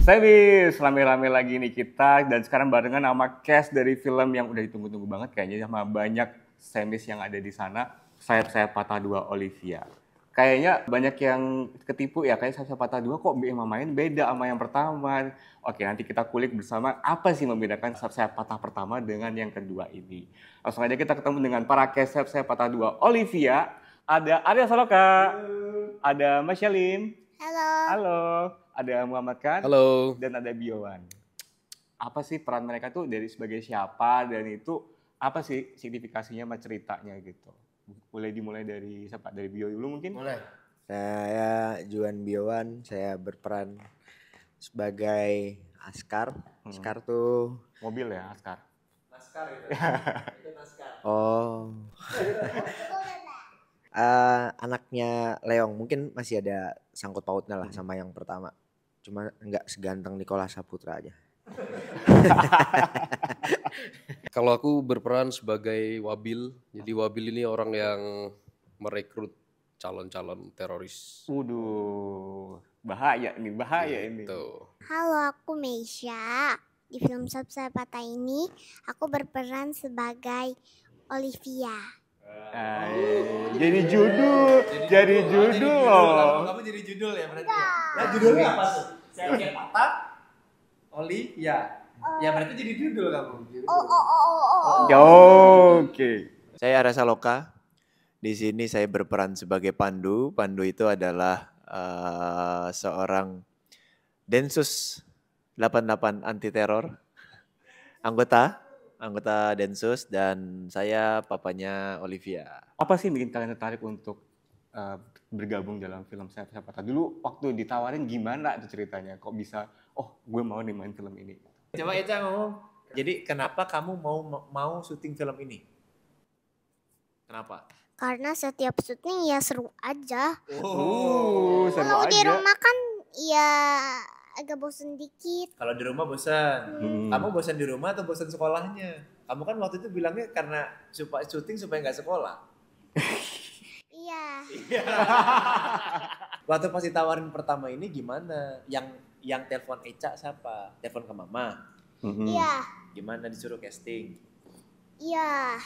Sebis, rame-rame lagi nih kita dan sekarang barengan sama cast dari film yang udah ditunggu-tunggu banget kayaknya sama banyak semis yang ada di sana. Sayap-sayap Patah Dua Olivia. Kayaknya banyak yang ketipu ya, kayak Sayap-sayap Patah Dua kok yang main beda sama yang pertama. Oke, nanti kita kulik bersama apa sih membedakan Sayap-sayap Patah pertama dengan yang kedua ini. Langsung aja kita ketemu dengan para cast Sayap-sayap Patah Dua Olivia. Ada Arya Saloka, ada Mas Shalin. Halo. Halo, ada Muhammad Khan. Halo. Dan ada Biowan. Apa sih peran mereka tuh dari sebagai siapa dan itu apa sih signifikasinya sama ceritanya gitu. Boleh dimulai dari siapa? Dari Bio dulu mungkin? Mulai. Saya Juan Biowan, saya berperan sebagai Askar. Askar tuh Mobil ya, Askar. Naskar itu. Itu naskar. oh anaknya Leong, mungkin masih ada sangkut pautnya lah sama yang pertama. Cuma nggak seganteng Nicholas Saputra aja. Kalau aku berperan sebagai Wabil. Jadi Wabil ini orang yang merekrut calon-calon teroris. Waduh, bahaya ini. Tuh. Halo, aku Meisha. Di film Sayap-sayap Patah ini, aku berperan sebagai Olivia. Jadi judul loh. Kamu jadi judul ya berarti ya? Nah judulnya apa tuh? Sayap Patah, Oli, ya. Ya berarti jadi judul kamu. Oke. Saya Arya Saloka. Di sini saya berperan sebagai Pandu. Pandu itu adalah seorang Densus 88 anti teror, anggota Densus, dan saya papanya Olivia. Apa sih bikin kalian tertarik untuk bergabung dalam film Sayap-sayap Patah? Dulu waktu ditawarin gimana tuh ceritanya? Kok bisa, oh gue mau nih main film ini? Coba Eca ngomong. Jadi kenapa kamu mau syuting film ini? Kenapa? Karena setiap syuting ya seru aja. Seru Kalau di aja. rumah kan ya agak bosen dikit. Kalau di rumah bosan. Kamu bosan di rumah atau bosan sekolahnya? Kamu kan waktu itu bilangnya karena supaya syuting supaya nggak sekolah. Iya. Waktu pas ditawarin pertama ini gimana? Yang telepon Eca siapa? Telepon ke mama. Iya. Gimana disuruh casting? Iya.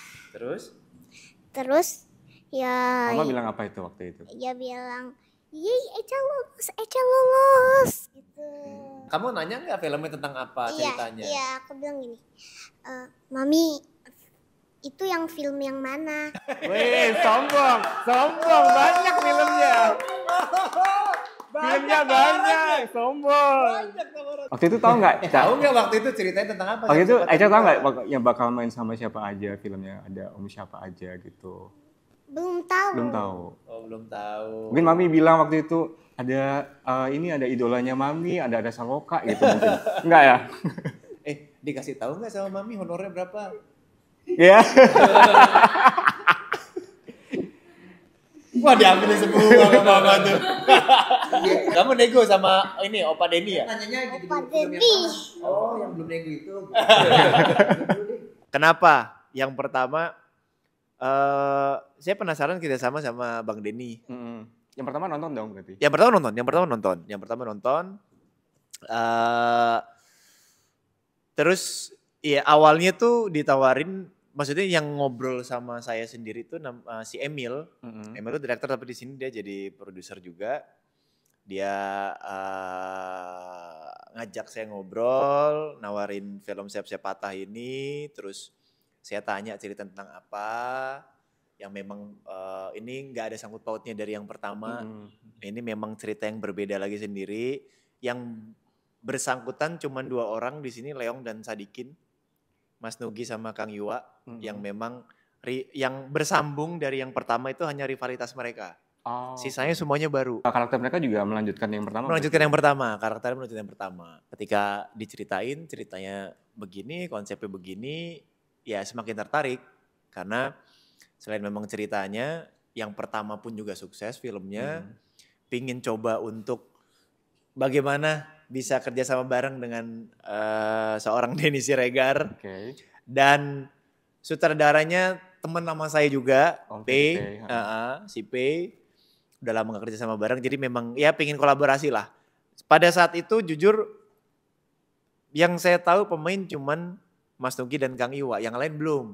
Terus? Ya. Mama bilang apa itu waktu itu? Ya bilang, yeay Eca lulus gitu. Kamu nanya nggak filmnya tentang apa ceritanya? Iya, aku bilang gini, Mami, itu yang film yang mana? Wih, sombong, banyak filmnya. Filmnya banyak, sombong. Waktu itu tahu nggak? Tahu nggak waktu itu ceritanya tentang apa? Waktu itu Eca tahu nggak yang bakal main sama siapa aja filmnya? Ada om siapa aja gitu? Belum tahu. Oh, belum tahu. Mungkin Mami bilang waktu itu ada ini ada idolanya Mami, ada Saloka gitu mungkin. Enggak ya? Dikasih tahu nggak sama Mami honornya berapa? Iya. Wah, diambil semua sama Mama tuh. Kamu nego sama ini Opa Denny ya? Nanyanya Opa Denny. Oh, yang belum nego itu. Kenapa? Yang pertama, saya penasaran kita sama Bang Denny. Yang pertama nonton dong berarti? Yang pertama nonton. Terus ya awalnya tuh ditawarin, maksudnya yang ngobrol sama saya sendiri tuh si Emil. Emil tuh direktur tapi di sini dia jadi produser juga. Dia ngajak saya ngobrol, nawarin film Sayap-sayap Patah ini, terus saya tanya cerita tentang apa yang memang ini nggak ada sangkut pautnya dari yang pertama. Ini memang cerita yang berbeda lagi sendiri. Yang bersangkutan cuma 2 orang di sini, Leong dan Sadikin, Mas Nugi sama Kang Yuwa, yang memang yang bersambung dari yang pertama itu hanya rivalitas mereka. Sisanya semuanya baru. Karakter mereka juga melanjutkan yang pertama? Karakternya melanjutkan yang pertama. Ketika diceritain ceritanya begini, konsepnya begini, ya semakin tertarik. Karena selain memang ceritanya, yang pertama pun juga sukses filmnya, pingin coba untuk bagaimana bisa kerjasama bareng dengan seorang Denny Siregar. Dan sutradaranya teman nama saya juga, si P. Udah lama gak kerja sama bareng, jadi memang ya pengen kolaborasi lah. Pada saat itu jujur Yang saya tahu pemain cuman Mas Nugi dan Kang Iwa, yang lain belum.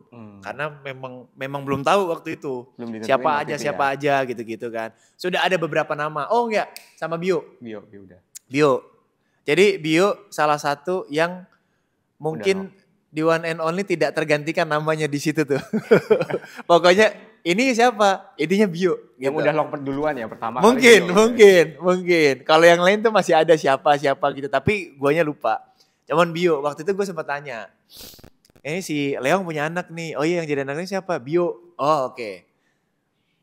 Karena memang belum tahu waktu itu. Belum ditentuin Siapa waktu aja, itu siapa aja gitu-gitu kan. Sudah ada beberapa nama. Oh enggak, sama Bio. Bio udah. Bio. Jadi Bio salah satu yang mungkin di one and only tidak tergantikan namanya di situ tuh. Pokoknya ini siapa? Ininya Bio. Yang gitu. udah lock duluan ya pertama Mungkin, kali. mungkin. Kalau yang lain tuh masih ada siapa gitu. Tapi guanya lupa. Cuman Bio, waktu itu gue sempat tanya. Ini si Leong punya anak nih. Oh iya yang jadi anaknya siapa? Bio. Oh oke.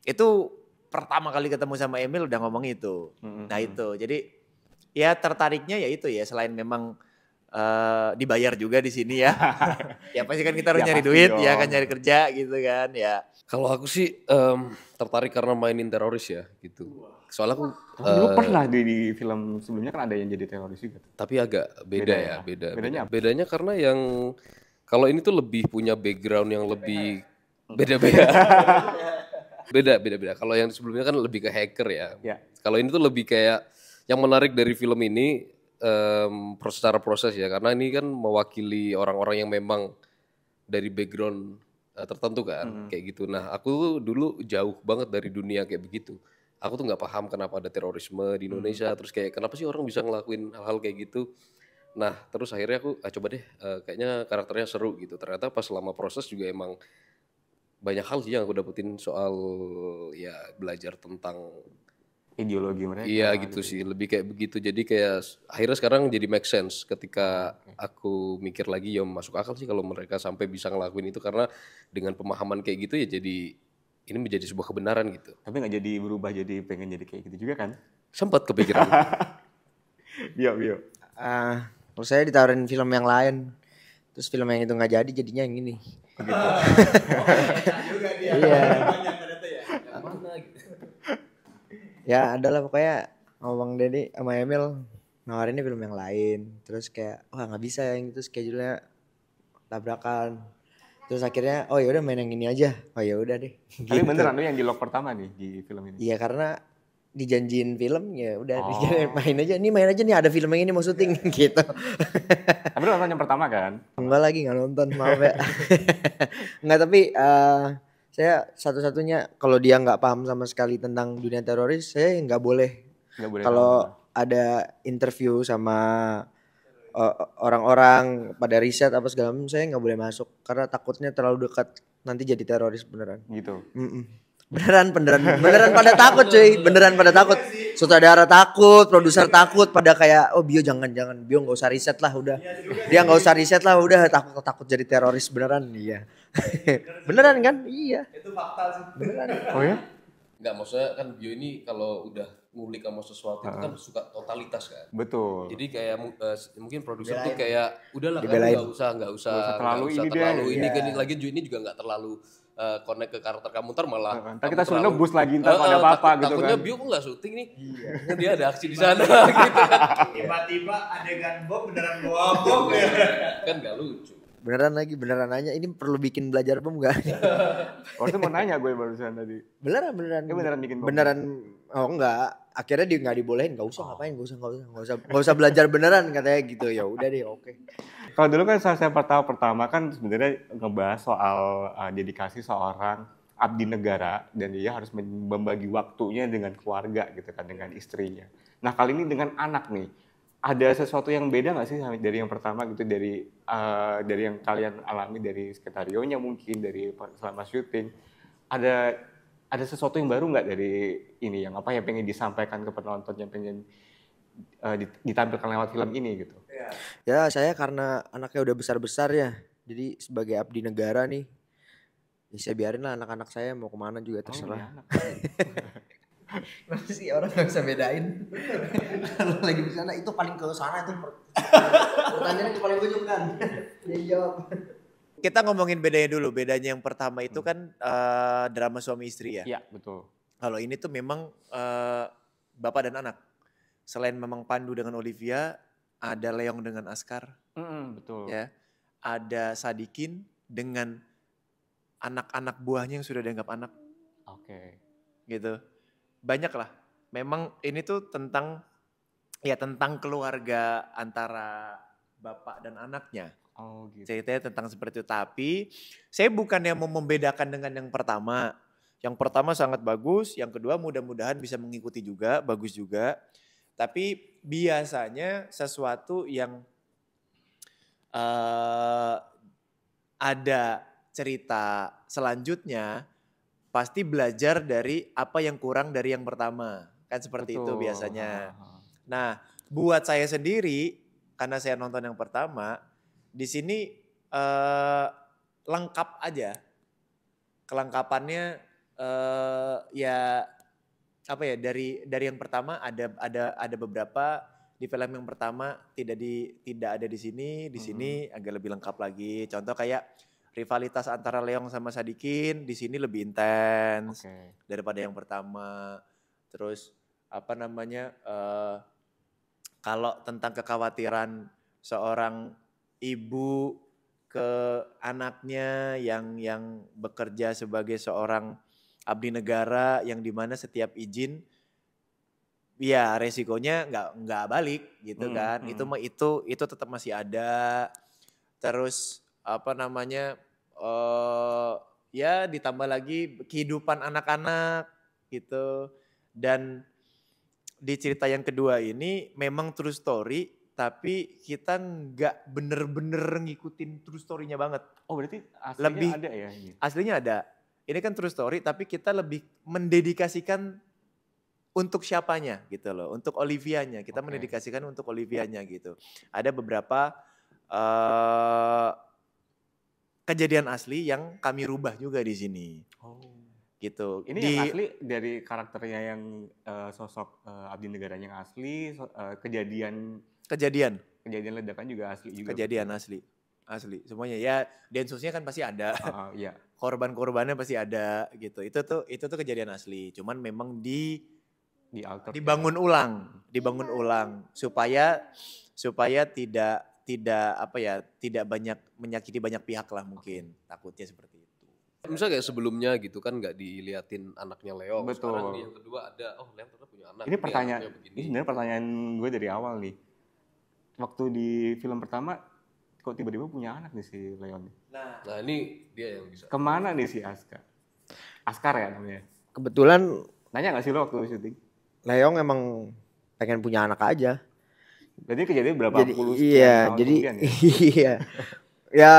Itu pertama kali ketemu sama Emil udah ngomong itu. Nah itu, jadi ya tertariknya ya itu ya. Selain memang dibayar juga di sini ya. Ya pasti kan kita harus Ya, nyari pasti duit dong. ya kan, nyari kerja gitu kan ya. Kalau aku sih tertarik karena mainin teroris ya gitu. Soalnya aku Dulu pernah di film sebelumnya kan ada yang jadi teroris juga. tapi agak beda ya, Bedanya apa? Bedanya karena yang kalau ini tuh lebih punya background yang lebih beda-beda. Beda. Kalau yang sebelumnya kan lebih ke hacker ya. Ya. Kalau ini tuh lebih kayak yang menarik dari film ini secara proses ya, karena ini kan mewakili orang-orang yang memang dari background tertentu kan, kayak gitu. Nah, aku tuh dulu jauh banget dari dunia kayak begitu. Aku tuh nggak paham kenapa ada terorisme di Indonesia, terus kayak kenapa sih orang bisa ngelakuin hal-hal kayak gitu. Nah, terus akhirnya aku coba deh, kayaknya karakternya seru gitu. Ternyata pas selama proses juga emang banyak hal sih yang aku dapetin soal ya belajar tentang Ideologi mereka. iya gitu sih, lebih kayak begitu. Jadi kayak akhirnya sekarang jadi make sense ketika aku mikir lagi ya masuk akal sih kalau mereka sampai bisa ngelakuin itu karena dengan pemahaman kayak gitu ya jadi ini menjadi sebuah kebenaran gitu. Tapi nggak jadi berubah jadi pengen jadi kayak gitu juga kan? Sempat kepikiran. Bio. Kalau saya ditawarin film yang lain, terus film yang itu nggak jadi, jadinya yang ini. Iya. Ya adalah pokoknya ngomong Dedi sama Emil nawarinnya film yang lain, terus kayak wah nggak bisa yang itu schedule-nya tabrakan. Terus akhirnya oh ya udah main yang ini aja. Oh ya udah deh. Tapi beneran lu yang di lock pertama nih di film ini? Iya karena dijanjiin film ya udah main aja. Nih main aja nih ada film yang ini mau syuting gitu. Tapi lu nonton yang pertama kan? Enggak lagi nggak nonton maaf ya. Enggak tapi saya satu-satunya kalau dia nggak paham sama sekali tentang dunia teroris saya nggak boleh. Nggak boleh. Kalau ada interview sama orang-orang pada riset apa segala macam saya nggak boleh masuk karena takutnya terlalu dekat nanti jadi teroris beneran. Gitu. Beneran pada takut cuy, beneran pada takut. Sutradara takut, produser takut, pada kayak oh Bio jangan Bio nggak usah riset lah udah. Dia nggak usah riset lah udah takut jadi teroris beneran iya. Beneran kan? Iya. Itu fakta sih. Beneran. Oh ya? Enggak, maksudnya kan Bio ini kalau udah ngulik sama sesuatu itu kan suka totalitas kan. Betul. Jadi kayak mungkin produser tuh kayak udahlah kan Dibelain. nggak usah terlalu ini deh. ini kan lagi ini juga nggak terlalu connect ke karakter kamu ntar malah Ntar kita suruh nebus lagi ntar pada apa-apa gitu takutnya kan. Bio kok nggak syuting nih. Dia ada aksi di sana gitu kan. Tiba-tiba adegan bom beneran bawa bom ya. Kan nggak lucu. Beneran nanya ini perlu bikin belajar bom gak? Oh itu mau nanya gue barusan tadi. Beneran. Dia beneran bikin bom? Beneran. Oh enggak. Akhirnya dia nggak dibolehin. Nggak usah ngapain. Nggak usah belajar beneran katanya gitu. Ya udah deh oke. Kalau dulu kan saya pertama kan sebenarnya ngebahas soal dedikasi seorang abdi negara dan dia harus membagi waktunya dengan keluarga gitu kan, dengan istrinya. Nah kali ini dengan anak nih, ada sesuatu yang beda nggak sih dari yang pertama gitu, dari yang kalian alami dari skenario-nya mungkin dari selama syuting, ada sesuatu yang baru nggak dari ini yang apa yang pengen disampaikan ke penonton, yang pengen ditampilkan lewat film ini gitu? Ya saya karena anaknya udah besar-besar ya. Jadi sebagai abdi negara nih. Ya saya biarin lah anak-anak saya mau kemana juga terserah. Kenapa sih orang gak bisa bedain? Kalau lagi di sana itu paling ke sana itu. Pertanyaannya paling ujung kan. Dia jawab. Kita ngomongin bedanya dulu. Bedanya yang pertama itu kan drama suami istri ya. Iya betul. Kalau ini tuh memang bapak dan anak. Selain memang Pandu dengan Olivia, ada Leong dengan Askar. Betul. Ya, ada Sadikin dengan anak-anak buahnya yang sudah dianggap anak. Oke. Gitu. Banyak lah. Memang ini tuh tentang keluarga antara bapak dan anaknya. Oh gitu. Ceritanya tentang seperti itu. Tapi saya bukan yang mau membedakan dengan yang pertama. Yang pertama sangat bagus, yang kedua mudah-mudahan bisa mengikuti juga, bagus juga. Tapi biasanya sesuatu yang ada cerita selanjutnya pasti belajar dari apa yang kurang dari yang pertama. Kan seperti itu Betul. biasanya. Nah, buat saya sendiri karena saya nonton yang pertama, di sini lengkap aja. Kelengkapannya ya apa ya dari yang pertama ada beberapa di film yang pertama tidak ada di sini agak lebih lengkap lagi. Contoh kayak rivalitas antara Leong sama Sadikin di sini lebih intens daripada yang pertama. Terus apa namanya kalau tentang kekhawatiran seorang ibu ke anaknya yang bekerja sebagai seorang abdi negara yang dimana setiap izin ya resikonya nggak balik gitu kan. Itu tetap masih ada. Terus apa namanya ya ditambah lagi kehidupan anak-anak gitu. Dan di cerita yang kedua ini memang true story tapi kita nggak bener-bener ngikutin true story-nya banget. Oh berarti aslinya ada ya ini? Aslinya ada. Ini kan true story tapi kita lebih mendedikasikan untuk siapanya gitu loh. Untuk Olivianya. Kita mendedikasikan untuk Olivianya gitu. Ada beberapa kejadian asli yang kami rubah juga di sini. Oh. Gitu. Ini yang asli dari karakternya yang sosok abdi negaranya yang asli, kejadian ledakan juga asli juga. Kejadian asli semuanya ya. Densusnya kan pasti ada. Iya. Korban-korbannya pasti ada gitu. Itu tuh kejadian asli. Cuman memang dibangun ulang supaya tidak banyak menyakiti banyak pihak lah mungkin. Takutnya seperti itu. Misalnya kayak sebelumnya gitu kan nggak diliatin anaknya Leong. Betul. Sekarang yang kedua ada, Leong ternyata punya anak. Ini sebenarnya pertanyaan gue dari awal nih. Waktu di film pertama, kok tiba-tiba punya anak nih si Leon? Nah ini dia yang bisa. Kemana nih si Askar ya namanya? Kebetulan nanya nggak sih lo waktu syuting? Leong emang pengen punya anak aja. Berarti kejadian berapa puluh tahun kemudian ya? Iya. Ya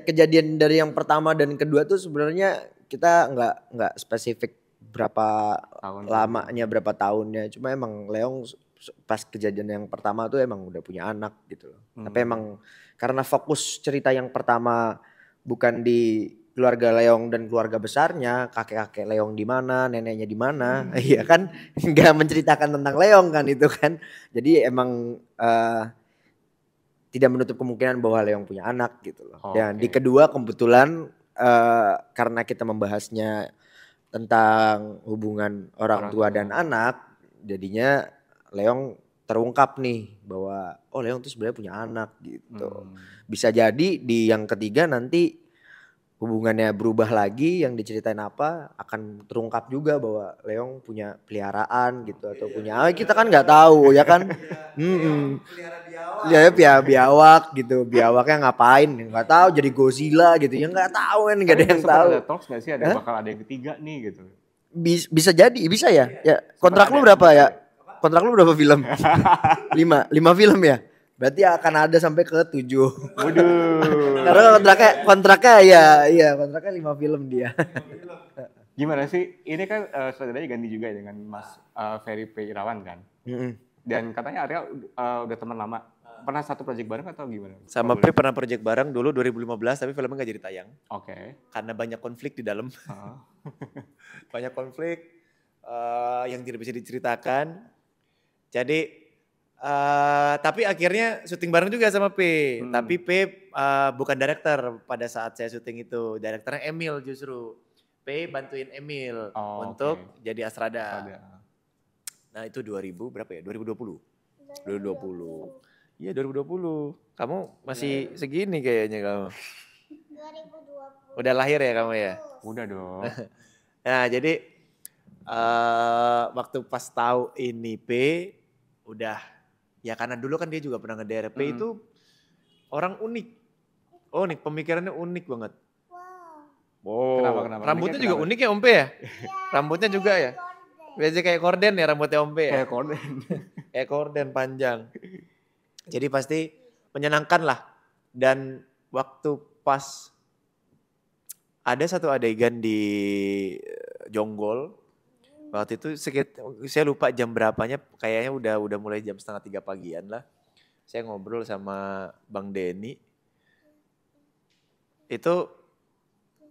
kejadian dari yang pertama dan kedua tuh sebenarnya kita nggak spesifik berapa lamanya, berapa tahunnya. Cuma emang Leong pas kejadian yang pertama tuh emang udah punya anak gitu loh. Tapi emang karena fokus cerita yang pertama bukan di keluarga Leong dan keluarga besarnya, kakek-kakek Leong di mana, neneknya di mana, iya kan, nggak menceritakan tentang Leong kan itu kan. Jadi emang tidak menutup kemungkinan bahwa Leong punya anak gitu loh. Dan di kedua kebetulan karena kita membahasnya tentang hubungan orang tua dan anak, jadinya Leong terungkap nih bahwa Leong tuh sebenarnya punya anak gitu. Bisa jadi di yang ketiga nanti hubungannya berubah lagi, yang diceritain apa akan terungkap juga bahwa Leong punya peliharaan gitu atau punya kita kan nggak tahu ya kan. Ya biawak gitu, biawaknya ngapain nggak tahu, jadi Godzilla gitu ya nggak tahu kan, nggak ada yang tahu. Ada talks nggak sih bakal ada yang ketiga nih gitu? Bisa jadi, bisa ya. Ya kontrak lu berapa ya? Kontrak lu berapa film? 5 film ya? Berarti akan ada sampai ke 7. Waduh. Karena kontraknya kontraknya 5 film dia. Gimana sih? Ini kan saudaranya ganti juga dengan Mas Ferry P. Irawan kan? Dan katanya Arya udah teman lama. Pernah satu project bareng atau gimana? Sama P pernah project bareng dulu 2015 tapi filmnya nggak jadi tayang. Karena banyak konflik di dalam. Banyak konflik yang tidak bisa diceritakan. Jadi tapi akhirnya syuting bareng juga sama P. Tapi P bukan director pada saat saya syuting itu. Direkturnya Emil justru. P bantuin Emil untuk jadi Asrada. Nah itu 2000 berapa ya? 2020. Iya 2020. Kamu masih segini kayaknya kamu. 2020. Udah lahir ya kamu ya? Udah dong. Nah jadi waktu pas tahu ini P udah. Ya karena dulu kan dia juga pernah nge-DRP itu orang unik. Oh nih pemikirannya unik banget. Wow. Oh, Kenapa? rambutnya Uniknya juga kenapa? unik ya Ompe ya? Rambutnya juga ya? Biasanya kayak korden ya rambutnya Ompe ya? Kayak korden. Kayak korden panjang. Jadi pasti menyenangkan lah. Dan waktu pas ada satu adegan di Jonggol, waktu itu saya lupa jam berapanya, kayaknya udah mulai jam 2:30 pagian lah. Saya ngobrol sama Bang Denny. Itu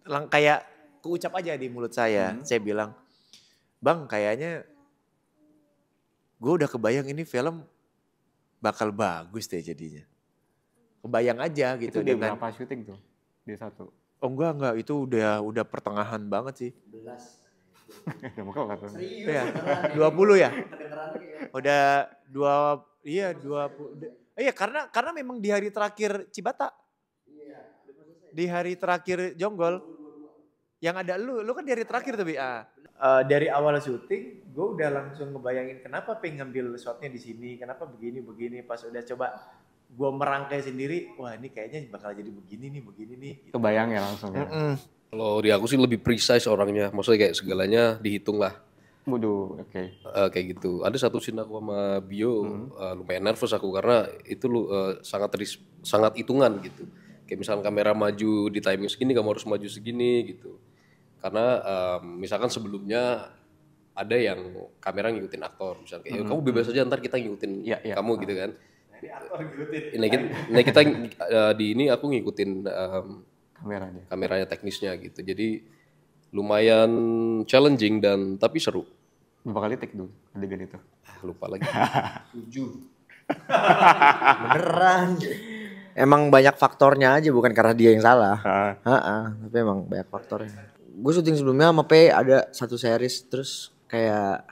kayak keucap aja di mulut saya. Saya bilang, Bang kayaknya gue udah kebayang ini film bakal bagus deh jadinya. Kebayang aja gitu. Itu dia berapa syuting tuh? Dia satu. Oh enggak, itu udah pertengahan banget sih. Udah mau kelar tuh. Iya, 20 ya? Udah 20. Iya, karena memang di hari terakhir Cibata. Di hari terakhir Jonggol. Yang ada lu kan di hari terakhir tuh, Bi. Dari awal syuting, gue udah langsung ngebayangin kenapa pengen ngambil shotnya di sini, kenapa begini. Pas udah coba gue merangkai sendiri, wah ini kayaknya bakal jadi begini nih. Gitu. Kebayang ya langsung ya. Kalau di aku sih lebih precise orangnya, maksudnya kayak segalanya dihitung lah. Waduh, oke. Kayak gitu. Ada satu scene aku sama Bio lumayan nervous aku karena itu sangat hitungan gitu. Kayak misalkan kamera maju di timing segini, kamu harus maju segini gitu. Karena misalkan sebelumnya ada yang kamera ngikutin aktor, misalnya kayak kamu bebas aja ntar kita ngikutin kamu gitu kan. Jadi aktor ngikutin. Nah kita di ini aku ngikutin Kameranya. teknisnya gitu. Jadi lumayan challenging dan tapi seru. Berapa kali take dulu adegan itu? Lupa lagi. 7. Beneran. Emang banyak faktornya aja, bukan karena dia yang salah. Tapi emang banyak faktornya. Gue syuting sebelumnya sama P ada satu series, terus kayak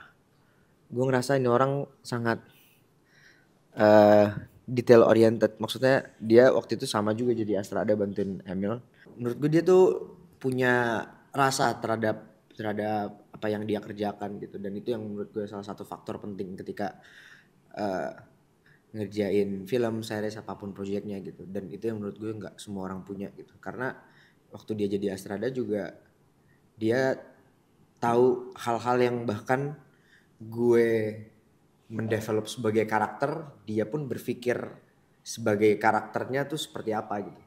gue ngerasa ini orang sangat detail oriented. Maksudnya dia waktu itu sama juga jadi Astrada bantuin Emil. Menurut gue dia tuh punya rasa terhadap apa yang dia kerjakan gitu, dan itu yang menurut gue salah satu faktor penting ketika ngerjain film, series, apapun proyeknya gitu. Dan itu yang menurut gue nggak semua orang punya gitu, karena waktu dia jadi Astrada juga dia tahu hal-hal yang bahkan gue mendevelop sebagai karakter, dia pun berpikir sebagai karakternya tuh seperti apa gitu,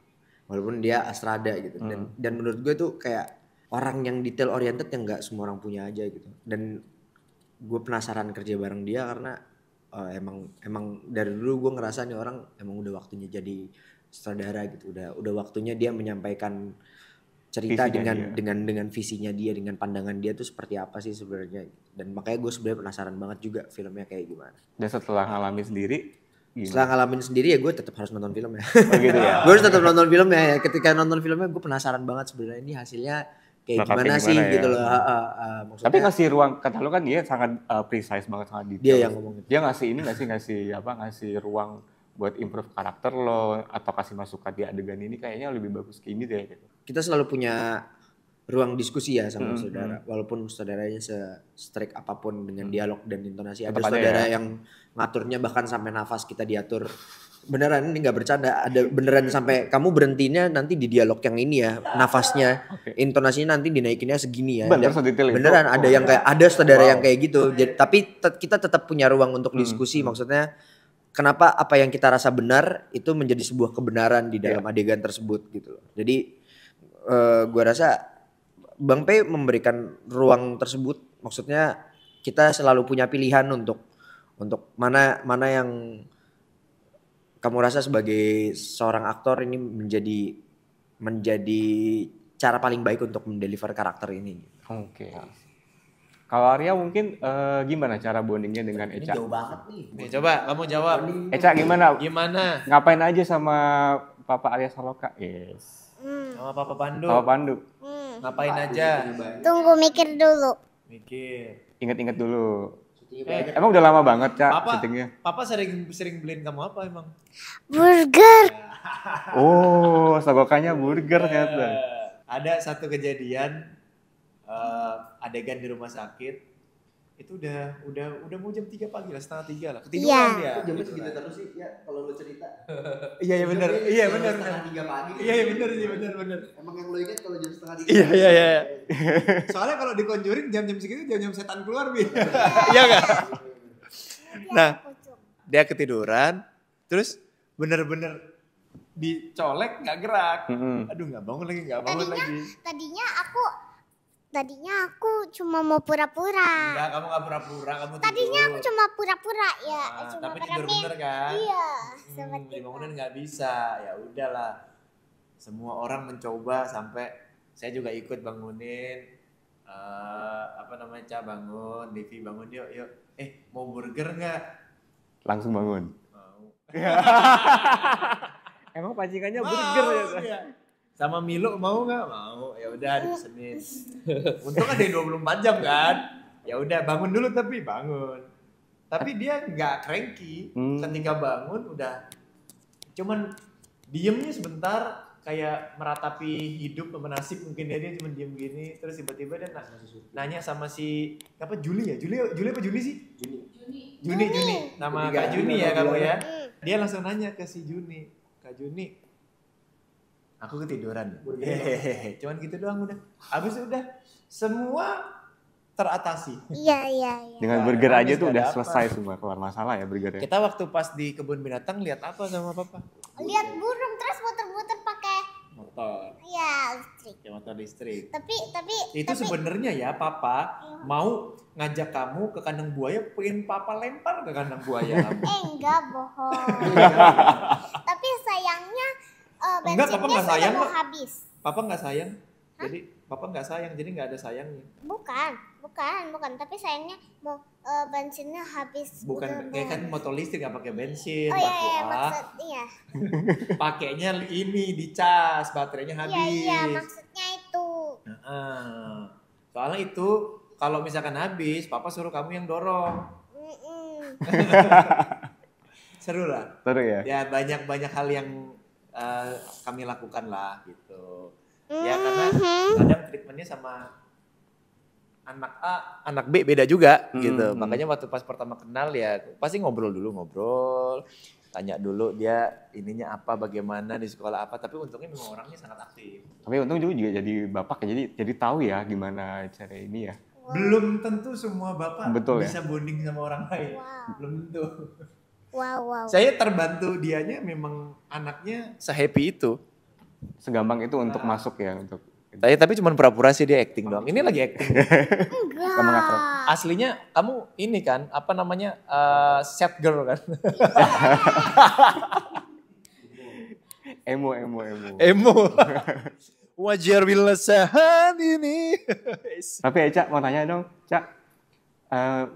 walaupun dia Astrada gitu. Dan menurut gue tuh kayak orang yang detail oriented yang nggak semua orang punya aja gitu. Dan gue penasaran kerja bareng dia karena emang dari dulu gue ngerasa nih orang emang udah waktunya jadi sutradara gitu. Udah waktunya dia menyampaikan cerita dengan visinya dia, dengan pandangan dia tuh seperti apa sih sebenarnya. Dan makanya gue sebenarnya penasaran banget juga filmnya kayak gimana. Dan setelah ngalamin sendiri gimana? Setelah ngalamin sendiri ya gue tetap harus nonton filmnya. Oh gitu ya. Gue harus tetap nonton filmnya ya. Ketika nonton filmnya gue penasaran banget sebenarnya ini hasilnya kayak gimana sih ya? gitu loh. Maksudnya, tapi ngasih ruang, kata lu kan dia sangat precise banget, sangat detail. Dia yang ngomong gitu. Dia ngasih ruang buat improve karakter lo atau kasih masukan di adegan ini kayaknya lebih bagus kayak ini deh gitu. Kita selalu punya ruang diskusi ya sama saudara, walaupun saudaranya se-strict apapun dengan dialog dan intonasi. Ada saudara yang ngaturnya bahkan sampai nafas kita diatur. Beneran ini nggak bercanda, ada beneran sampai kamu berhentinya nanti di dialog yang ini ya, nafasnya, intonasinya nanti dinaikinnya segini ya. Beneran ada yang kayak ada saudara yang kayak gitu. Jadi, tapi kita tetap punya ruang untuk diskusi. Maksudnya kenapa apa yang kita rasa benar itu menjadi sebuah kebenaran di dalam adegan tersebut gitu loh. Jadi gue rasa Bang P memberikan ruang tersebut. Maksudnya kita selalu punya pilihan untuk mana yang kamu rasa sebagai seorang aktor ini menjadi cara paling baik untuk mendeliver karakter ini. Oke. Kalau Arya mungkin gimana cara bondingnya dengan Echa? Ini jauh banget nih. Nih, coba kamu jawab. Echa gimana? Gimana? Ngapain aja sama Papa Arya Saloka? Yes. Sama Papa Pandu. Papa Pandu. Ngapain aja? Tunggu mikir dulu. Mikir. Ingat-ingat dulu. Emang udah lama banget Cak syutingnya? Papa sering beliin kamu apa emang? Burger. Oh, Salokanya burger ternyata. Ada satu kejadian adegan di rumah sakit Itu udah mau jam 3 pagi lah, setengah 3 lah. Ketiduran dia. Jamnya segitu terus sih ya kalau lu cerita. Iya benar. Iya benar. Setengah 3 pagi. Iya benar sih, benar. Emang yang lu ingat kalau jam setengah 3. Iya. Soalnya kalau di Conjuring jam-jam segitu jam-jam setan keluar, Bi. Iya enggak? Nah, dia ketiduran, terus bener-bener dicolek nggak gerak. Aduh nggak bangun lagi. Tadinya aku cuma mau pura-pura. Enggak, kamu nggak pura-pura, kamu tidur. Tadinya aku cuma pura-pura ya, cuma tapi para tidur bener kan? Iya, seperti itu. Dibangunin nggak bisa, ya udahlah. Semua orang mencoba sampai saya juga ikut bangunin. Ca bangun, Devi bangun yuk. Mau burger nggak? Langsung bangun. Mau. Emang pancingannya burger ya? Iya. Sama Milo mau nggak? Mau. Ya udah dipesenin. Untung ada yang 24 jam kan. Ya udah bangun dulu tapi bangun. Tapi dia nggak cranky. Ketika bangun udah cuman diemnya sebentar kayak meratapi hidup sama nasib mungkin dia cuma diem gini terus tiba-tiba dia nanya sama si apa Juli apa Juni sih? Juni. Nama Kak Juni ya kamu ya. Dia langsung nanya ke si Juni. Kak Juni, aku ketiduran. Hehehe. Cuman gitu doang udah. Abis udah semua teratasi. Iya. Dengan burger aja tuh udah selesai semua keluar masalah ya burgernya. Kita waktu pas di kebun binatang lihat apa sama papa? Lihat burung terus muter-muter pakai Motor. listrik. Ya motor listrik. Tapi Itu sebenarnya ya papa mau ngajak kamu ke kandang buaya, pengen papa lempar ke kandang buaya. enggak bohong. Tapi sayangnya Enggak, papa bensinnya nggak sayang sudah mau kok. habis. Papa nggak sayang. Jadi papa nggak sayang, jadi nggak ada sayangnya. Bukan. Tapi sayangnya mau bensinnya habis. Bukan udah kayak mau kan motor listrik nggak pakai bensin, Oh batu iya, ah. maksudnya. Pakainya ini dicas, baterainya habis. Iya, maksudnya itu. Heeh. Soalnya itu kalau misalkan habis, papa suruh kamu yang dorong. Seru lah. Seru ya? Ya banyak hal yang kami lakukan lah gitu. Ya karena kadang treatmentnya sama anak A, anak B beda juga gitu. Makanya waktu pas pertama kenal ya pasti ngobrol, tanya dulu dia ininya apa, bagaimana di sekolah apa. Tapi untungnya memang orangnya sangat aktif. Tapi untung juga jadi bapak ya, jadi tahu ya gimana cara ini ya. Belum tentu semua bapak Betul, bisa bonding sama orang lain. Wow. Belum tentu. Wow. Saya terbantu dianya memang anaknya se-happy itu. Segampang itu untuk masuk ya untuk. Tapi cuma pura-pura sih dia acting doang. Ini lagi acting. Kamu nggak tahu. Aslinya kamu ini kan apa namanya sad girl kan? Emo. Wajar bila sahan ini. Tapi ya Cak mau tanya dong, Cak.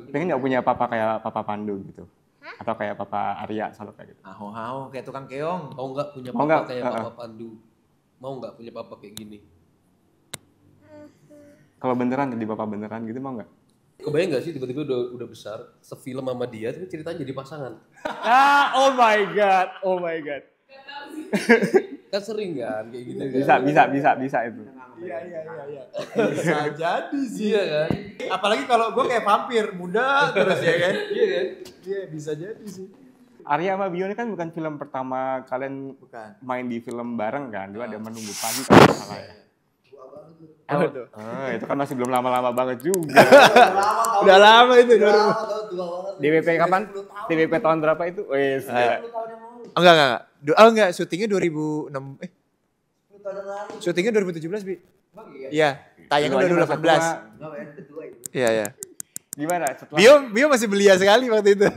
Pengen nggak punya papa kayak Papa Pandu gitu? Atau kayak Papa Arya selalu kayak gitu? Aho kayak tukang keong. Mau nggak punya Mau papa nggak? kayak Papa Pandu? Mau nggak punya papa kayak gini? Kalau beneran jadi bapak beneran gitu mau nggak? Kebayang nggak sih tiba-tiba udah besar, sefilm sama dia, tapi ceritanya jadi pasangan. Oh my god. Kan sering kan kayak gitu kan. Bisa itu. Iya. Bisa jadi sih. Iya kan? Apalagi kalau gue kayak vampir, muda terus ya kan? Iya kan? Iya bisa jadi sih. Arya sama Bio ini kan bukan film pertama kalian Bukan. main di film bareng kan? Dulu ada Menunggu Pagi kalau nggak salah ya. Apa tuh? Itu kan masih belum lama-lama banget juga. Udah lama itu. DWP kapan? DWP tahun berapa itu? Wes. Enggak. Syutingnya 2006. Syutingnya 2017, Bi. Iya. Tayangnya 2018. Iya. Gimana setelah? Bio masih belia sekali waktu itu.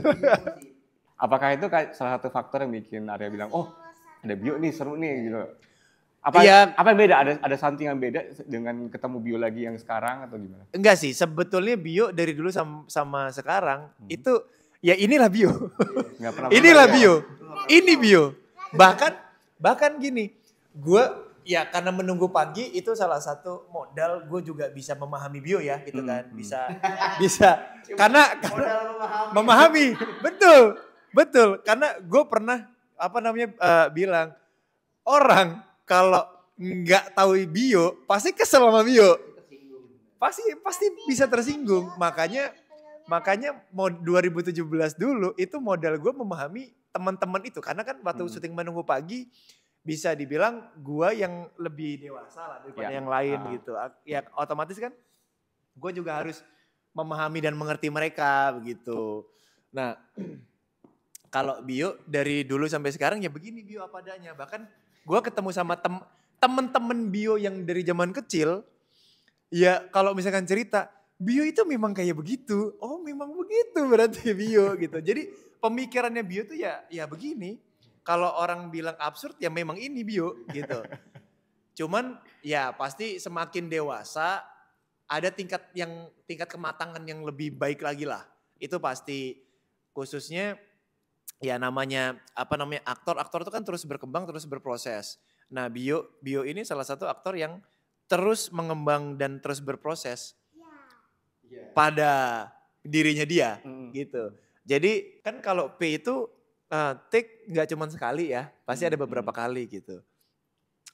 Apakah itu salah satu faktor yang bikin Arya bilang, oh ada Bio nih seru nih gitu. Apa Iya. apa yang beda? Ada something yang beda dengan ketemu Bio lagi yang sekarang atau gimana? Enggak sih, sebetulnya Bio dari dulu sama sekarang itu ya inilah Bio. Nggak pernah Inilah berubah ya? Bio. Ini Bio. Bahkan gini, gue ya karena Menunggu Pagi itu salah satu modal gue juga bisa memahami Bio ya gitu kan. Bisa karena memahami. Betul. Karena gue pernah bilang orang kalau nggak tahu Bio pasti kesel sama Bio. Pasti bisa tersinggung. Makanya Makanya 2017 dulu itu modal gue memahami teman-teman itu. Karena kan waktu syuting Menunggu Pagi bisa dibilang gue yang lebih dewasa lah daripada yang lain gitu. Ya otomatis kan gue juga harus memahami dan mengerti mereka begitu. Nah kalau Bio dari dulu sampai sekarang ya begini Bio apa adanya. Bahkan gue ketemu sama temen-temen Bio yang dari zaman kecil. Ya kalau misalkan cerita, Bio itu memang kayak begitu. Oh memang begitu berarti Bio gitu. Jadi pemikirannya Bio tuh ya begini. Kalau orang bilang absurd ya memang ini Bio gitu. Cuman ya pasti semakin dewasa ada tingkat kematangan yang lebih baik lagi lah. Itu pasti, khususnya ya namanya aktor itu kan terus berkembang, terus berproses. Nah Bio ini salah satu aktor yang terus mengembang dan terus berproses pada dirinya dia gitu. Jadi kan kalau P itu take nggak cuma sekali ya, pasti ada beberapa kali gitu.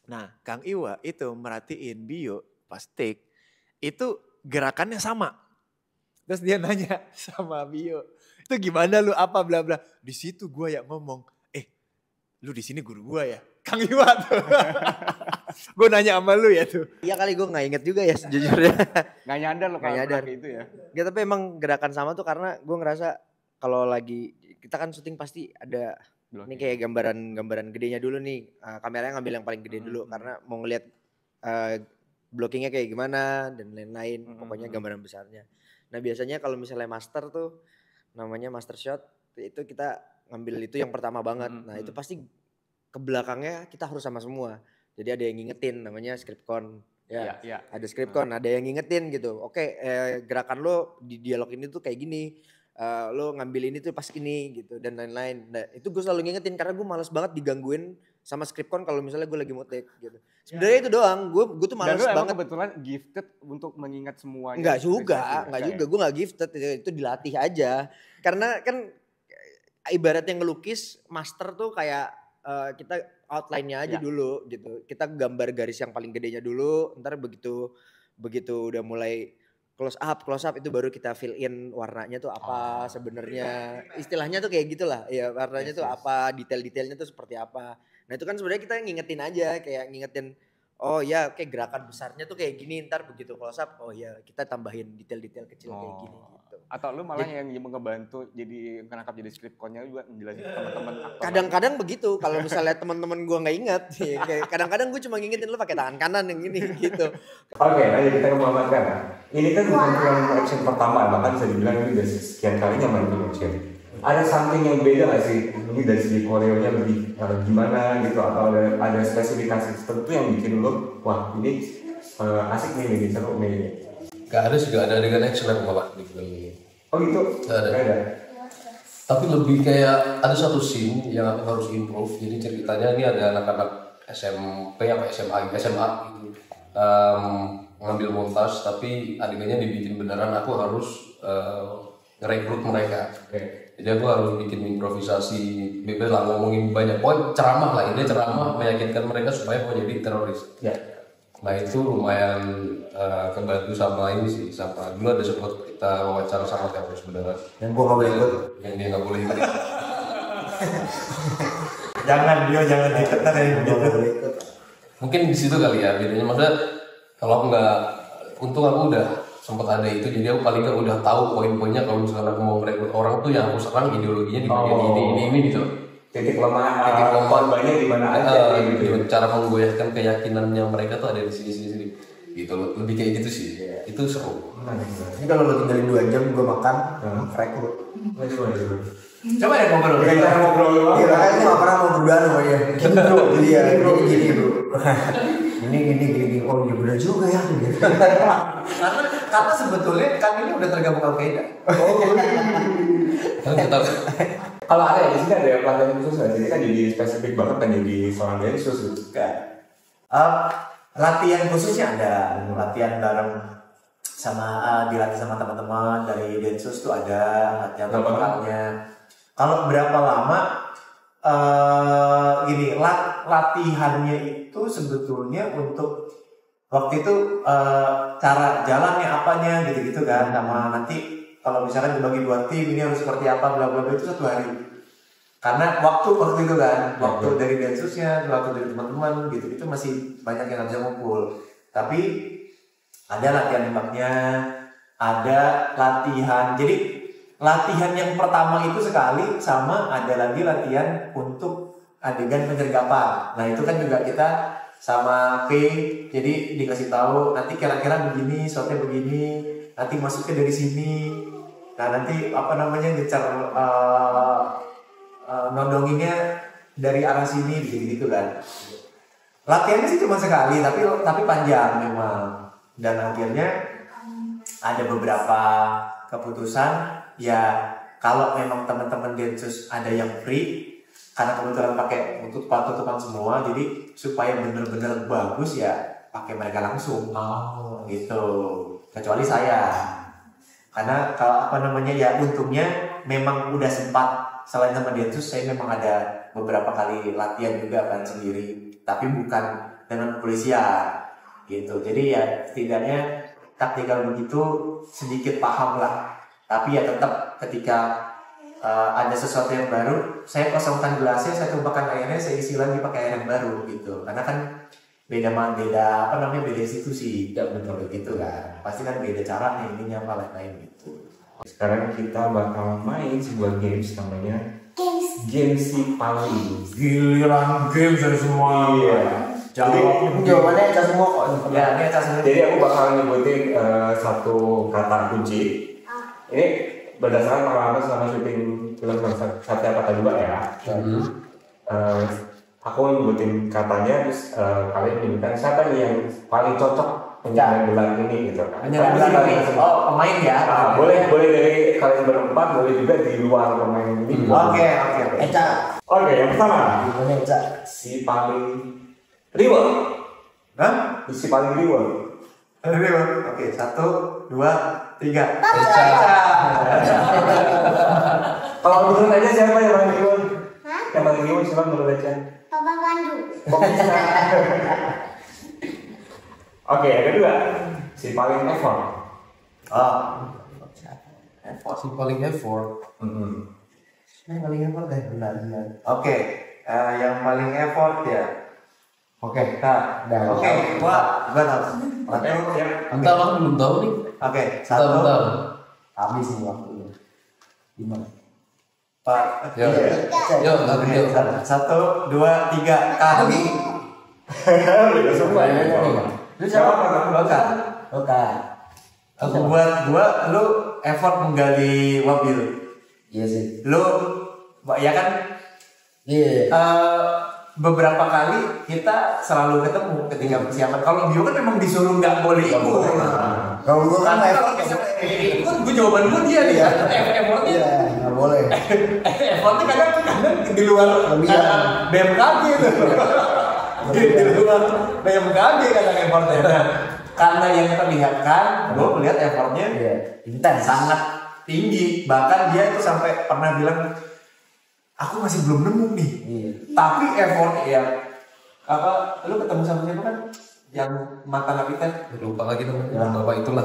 Nah Kang Iwa itu merhatiin Bio pas take itu gerakannya sama. Terus dia nanya sama Bio, itu gimana lu apa bla bla. Di situ gue yang ngomong, lu di sini guru gue ya, Kang Iwa tuh. Gue nanya sama lu ya tuh. Iya kali gue nggak inget juga ya sejujurnya. Nggak nyadar loh kalau kayak itu ya. Gak, tapi emang gerakan sama tuh karena gue ngerasa kalau lagi kita kan syuting pasti ada ini kayak gambaran gedenya dulu nih. Kameranya ngambil yang paling gede dulu karena mau ngeliat blockingnya kayak gimana dan lain-lain. Pokoknya gambaran besarnya. Nah biasanya kalau misalnya master tuh namanya master shot itu kita ngambil itu yang pertama banget. Nah itu pasti ke belakangnya kita harus sama semua. Jadi ada yang ngingetin namanya scriptcon. Ya. Ada scriptcon, ada yang ngingetin gitu. Oke, gerakan lo di dialog ini tuh kayak gini. Lo ngambil ini tuh pas ini gitu dan lain-lain. Nah, itu gue selalu ngingetin karena gue malas banget digangguin sama scriptcon kalau misalnya gue lagi mau take gitu. Sebenarnya itu doang. Gue tuh malas banget. Dan kebetulan gifted untuk mengingat semuanya. Enggak juga. Gue enggak gifted, itu dilatih aja. Karena kan ibarat yang ngelukis master tuh kayak kita outline-nya aja dulu gitu. Kita gambar garis yang paling gedenya dulu, ntar begitu udah mulai close up itu baru kita fill in warnanya tuh apa sebenarnya. Istilahnya tuh kayak gitulah. Ya warnanya tuh apa, detail-detailnya tuh seperti apa. Nah itu kan sebenarnya kita ngingetin aja, kayak ngingetin oh ya kayak gerakan besarnya tuh kayak gini, ntar begitu close up oh ya kita tambahin detail-detail kecil kayak gini gitu. Atau lu malah yang ngebantu jadi ngerangkap jadi scriptconnya juga ngejelasin teman-teman aktor. Kadang-kadang begitu kalau misalnya teman-teman gue nggak ingat, kadang-kadang gue cuma ngingetin lu pakai tangan kanan yang ini gitu. Oke, lanjut kita ke Muhammad kan. Ini kan bukan film action pertama, bahkan bisa dibilang ini udah sekian kalinya main film action. Ada something yang beda gak sih? Ini dari segi koreonya lebih gimana gitu, atau ada spesifikasi tertentu yang bikin lo wah ini asik nih, seru nih. Gak ada sih, gak ada adegan action aku malah di film ini. Oh gitu? Gak ada. Tapi lebih kayak ada satu scene yang aku harus improve. Jadi ceritanya ini ada anak-anak SMP apa SMA gitu, ngambil montas tapi adegannya dibikin beneran. Aku harus ngerekrut mereka. Jadi aku harus bikin improvisasi, bebas lah ngomongin banyak poin, ceramah lah, ini ceramah meyakinkan mereka supaya mau jadi teroris. Nah itu lumayan kebantu sama ini sih, sama dulu ada sempat kita wawancara sama teroris beneran. Yang gua nggak boleh ikut. Yang dia nggak boleh ikut. Jangan diketar ya gitu. Mungkin di situ kali ya bedanya, maksudnya kalau aku nggak, untung aku udah sempat ada itu, jadi aku paling nggak udah tahu poin-poinnya kalau misalnya aku mau merekrut orang tuh yang aku serang ideologinya di bagian ini gitu. Titik lemah banyak di mana aja gitu. Cara menggoyahkan keyakinannya mereka tuh ada di sini gitu, lebih kayak gitu sih. Itu seru. Ini kalau lo tinggalin 2 jam gue makan rekrut. Coba ya ngobrol. Kita ngobrol doang. Iya, kan gue gak pernah mau berdua sama dia. Iya, gini bro. Gini. Oh iya bener juga ya. Karena sebetulnya kan ini udah tergabung Al-Qaeda. Kalau ada di sini ada pelatihan khusus nggak? Jadi kan jadi spesifik banget kan jadi seorang densus gitu. Latihan khususnya ada, latihan bareng sama dilatih sama teman-teman dari Densus tuh ada latihan vokalnya. Kalau berapa lama? Gini, latihannya itu sebetulnya untuk waktu itu cara jalannya apanya gitu-gitu kan, sama nanti kalau misalkan dibagi 2 tim ini harus seperti apa bla bla bla itu 1 hari. Karena waktu itu kan, waktu dari Densusnya, waktu dari teman-teman gitu itu masih banyak yang nggak bisa ngumpul. Tapi ada latihan nembaknya, ada latihan. Jadi latihan yang pertama itu sekali, sama ada lagi latihan untuk adegan penyergapan. Nah itu kan juga kita sama P, jadi dikasih tahu nanti kira-kira begini, shotnya begini, nanti masuknya dari sini. Nah nanti apa namanya ngejar nodonginnya dari arah sini gitu kan. Latihannya sih cuma sekali tapi panjang memang. Dan akhirnya ada beberapa keputusan ya kalau memang teman-teman Densus ada yang free karena kebetulan pakai tutupan semua jadi supaya bener-bener bagus ya pakai mereka langsung gitu. Kecuali saya. Karena kalau apa namanya ya untungnya memang udah sempat selain sama Densus saya memang ada beberapa kali latihan juga kan sendiri tapi bukan dengan kepolisian gitu. Jadi ya setidaknya taktikal begitu sedikit paham lah. Tapi ya tetap ketika ada sesuatu yang baru saya kosongkan gelasnya, saya tumpahkan airnya, saya isi lagi pakai air yang baru gitu. Karena kan beda institusi, betul gitu kan. Pasti kan beda caranya ininya apa lain gitu. Sekarang kita bakal main sebuah games namanya Game Si Paling. Giliran games dari semua. Iya. Jawabannya Eca semua kok. Ya, ini Eca semua. Jadi aku bakal nyebutin satu kata kunci. Ini berdasarkan pengalaman selama syuting film Satya Patah 2 ya. Aku nyebutin katanya, terus kalian menyebutkan siapa nih yang paling cocok penyandang gelar ini gitu kan. Penyandang gelar ini. Oh, pemain ya. Boleh dari kalian berempat, boleh juga di luar pemain ini. Oke. Eca. Oke, yang pertama. Gimana Eca? Si paling reward. Hah? Si paling reward. Oke, 1, 2, 3. Kalau menurut aja siapa yang paling reward? Hah? Yang paling reward siapa menurut aja? Papa Pandu. Oke, yang kedua. Si paling effort. Si paling effort. Yang paling effort deh, benar. Oke, yang paling effort ya. Oke, gua tahu. Entah aku belum tahu nih. Oke, Bentar. Habis nih waktunya. Gimana? Pak. Yuk, 1, 2, 3, kami. Beda semua ya. Lu siapa? Oke. Aku buat lu effort menggali mobil. Iya sih. Lu ya kan Iya. beberapa kali kita selalu ketemu ketika persiapan. Kalau Bio kan memang disuruh nggak boleh ikut. Kalau gue kan effort Ikut gue jawaban gue dia nih ya. Effortnya iya, nggak boleh. effortnya kadang di luar BMKG itu. Di luar BMKG kadang effortnya. Nah, karena yang terlihatkan, gue melihat effortnya Intens. sangat tinggi. Bahkan dia itu sampai pernah bilang, aku masih belum nemu nih. Iya. Tapi effort ya lu ketemu sama siapa kan yang mantan kapiten Lupa lagi namanya. Bapak itulah.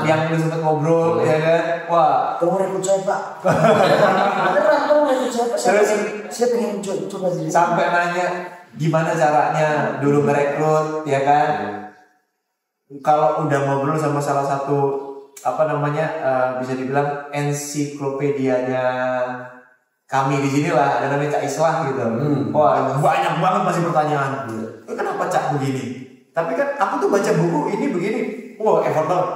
yang lu sempet ngobrol ya kan. Wah, Kamu rekrut saya Pak. Beneran kamu rekrut saya Pak. Terus? Saya pengen coba jadi. sampai nanya gimana caranya dulu ngerekrut ya kan. Kalau udah ngobrol sama salah satu bisa dibilang ensiklopedianya kami di sini lah, ada namanya Cak Islah gitu. Wah, banyak banget masih pertanyaan. Kenapa Cak begini? Tapi kan aku tuh baca buku ini begini. Wah, effort banget.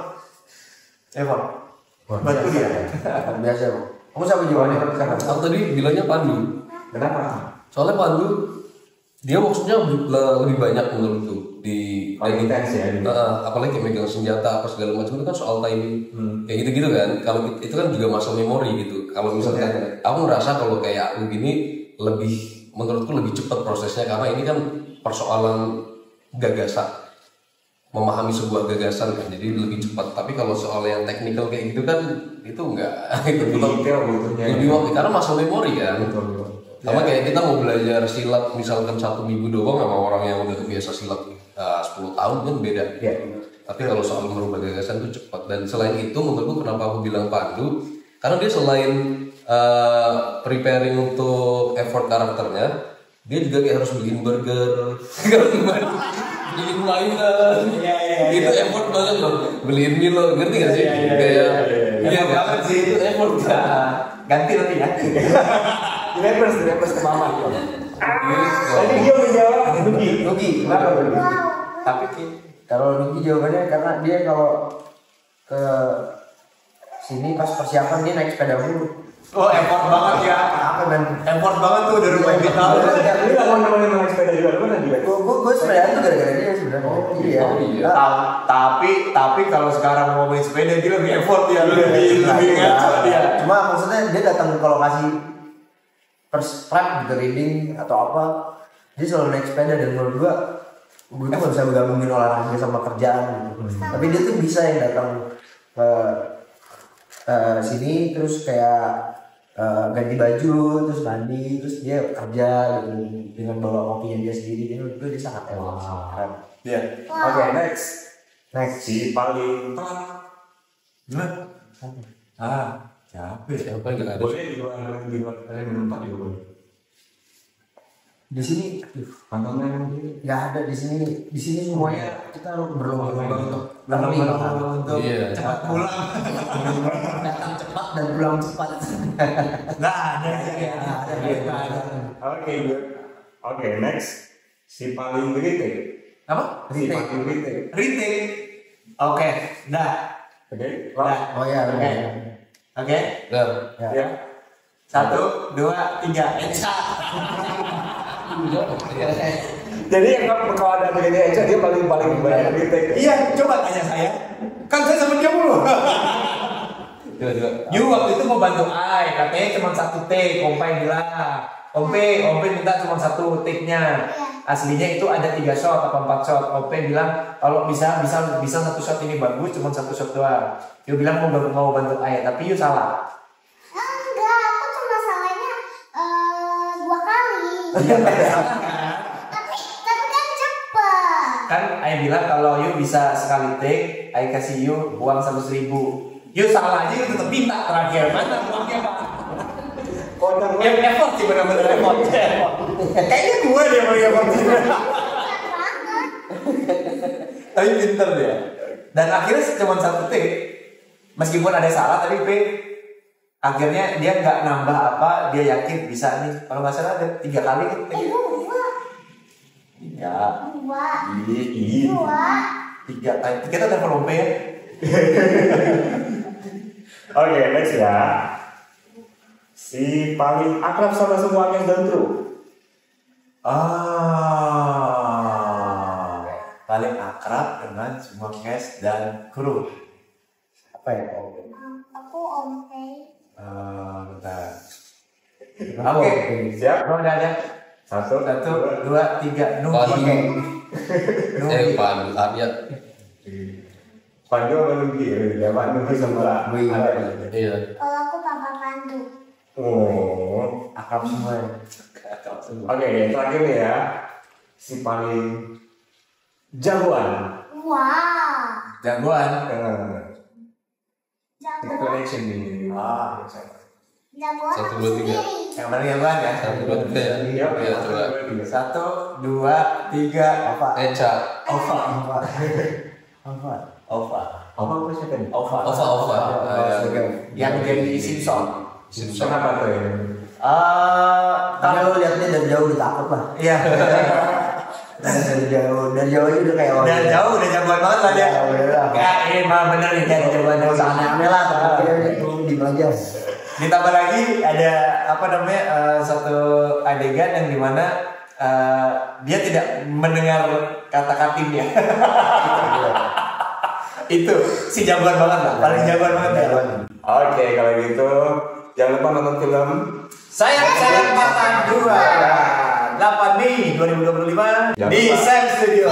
Effort. Bantu dia. Biasa Bang. Kamu siapa jawabannya? Aku tadi bilangnya Pandu. Kenapa? Soalnya Pandu dia maksudnya lebih banyak menurutku di Intens ya. apalagi kayak megang senjata apa segala macam itu kan soal timing kayak gitu-gitu kan. Kalau itu kan juga muscle memory gitu. Kalau misalnya aku ngerasa kalau kayak aku gini menurutku lebih cepat prosesnya karena ini kan persoalan gagasan, memahami sebuah gagasan kan, jadi lebih cepat. Tapi kalau soal yang teknikal kayak gitu kan itu enggak itu Detail butuhnya. lebih waktu karena muscle memory kan. Sama kayak kita mau belajar silat misalkan 1 minggu doang sama orang yang udah biasa silat 10 tahun kan beda. Tapi kalau soal merubah gagasan itu cepat. Dan selain itu menurutku kenapa aku bilang Pandu, karena dia selain preparing untuk effort karakternya, dia juga kayak harus bikin burger, bikin mainan, itu effort banget loh. Beliin Milo, ngerti gak sih? Iya banget sih, itu effort. Ganti nanti ya. Di ke mama. Tadi dia menjawab Nugi. Kenapa Nugi? Tapi Kalau Nugi jawabannya karena dia kalau ke sini pas persiapan dia naik sepeda mulu. Oh, effort banget ya. Apa men? Effort banget tuh dari rumah kita. Lu gak mau nemenin naik sepeda juga, lu mana juga? Gue sepeda tuh gara-gara dia sebenarnya. Iya. Tapi kalau sekarang mau main sepeda dia lebih effort ya, lebih ngaco dia. Cuma maksudnya dia datang ke lokasi first prep gitu reading atau apa, dia selalu naik sepeda dan menurut gue tuh gak bisa menggabungin olahraga sama kerjaan gitu. Tapi dia tuh bisa yang datang ke sini terus kayak ganti baju terus mandi terus dia kerja gitu dengan bawa kopinya dia sendiri. Jadi menurut gue dia sangat keren. Iya. Oke, next. Si paling capek. Siapa yang nggak ada? Boleh di luar kalian tempat juga boleh. Di sini Pantauan nggak ada di sini semuanya kita berlomba-lomba untuk Untuk Iya. cepat pulang. datang cepat dan pulang cepat. Nggak ada. Oke, good. Oke, next. Si paling gede. Apa? Si paling gede. Retake. Oke, dah. Oke. Oh ya, benar. Oke. Nah, Ya. 1, 2, 3. Eca. Jadi yang kalau ada begini aja dia paling banyak retake. Iya, coba tanya saya. Kan saya sama kamu loh. coba. You waktu itu mau bantu I, katanya cuma 1 take. Kompai bilang, Ompe minta cuma 1 take-nya. Aslinya itu ada 3 shot atau 4 shot. Ompe bilang kalau bisa 1 shot ini bagus, cuma 1 shot doang. You bilang mau bantu I, tapi you salah. Enggak, aku cuma salahnya 2 kali. Tapi kan cepet. Kan I bilang kalau you bisa sekali take, I kasih you uang 100.000. You salah aja, you tetap minta terakhir. Mana uangnya Pak? Effort sih benar-benar effort. Kayaknya gue dia paling effort sih. Tapi pinter dia. Dan akhirnya cuma 1 take. Meskipun ada salah tapi akhirnya dia nggak nambah apa, dia yakin bisa nih. Kalau nggak salah ada 3 kali kan. Ya. 2. 3 kali. Kita telepon Ompe ya. Oke, next ya. Si paling akrab sama semua yang dan true. Paling akrab dengan semua cast dan kru. Apa ya? Aku Ompe. Bentar. Oke, Siap? udah ada. 1, 1, 2, 3. Pandu. Nugi. Pandu. Arya. Pandu sama Nugi ya, Pak Nugi sama ada. Iya. Kalau aku Papa Pandu. Oh, Akrab semua ya. oke, yang terakhir nih ya. Si paling jagoan. Wah. Jagoan. Jagoan. Connection nih. Jagoan 1, aku 2, 3. sendiri. Yang mana jagoan ya? 1, 2, 3 ya. Iya, coba. 1, 2, 3. Apa? Eca. Ova. Apa? Ova. Apa siapa nih? Ova. Ova. Yang jadi Simpson. Kenapa tuh ya? Kalau lihatnya dari jauh udah takut lah. Iya. Dari jauh aja udah kayak Dari jauh udah jagoan banget lah dia. Ya, udah lah. Ya, ini mah bener nih dia ada jagoan Gak usah aneh-aneh lah, tapi dia turun di aja. Ditambah lagi ada apa namanya satu adegan yang dimana dia tidak mendengar kata katim dia. Itu si jagoan banget lah, paling jagoan banget ya. Oke, kalau gitu jangan lupa nonton film Sayang Patah 2 8 Mei 2025 di Sam Studio.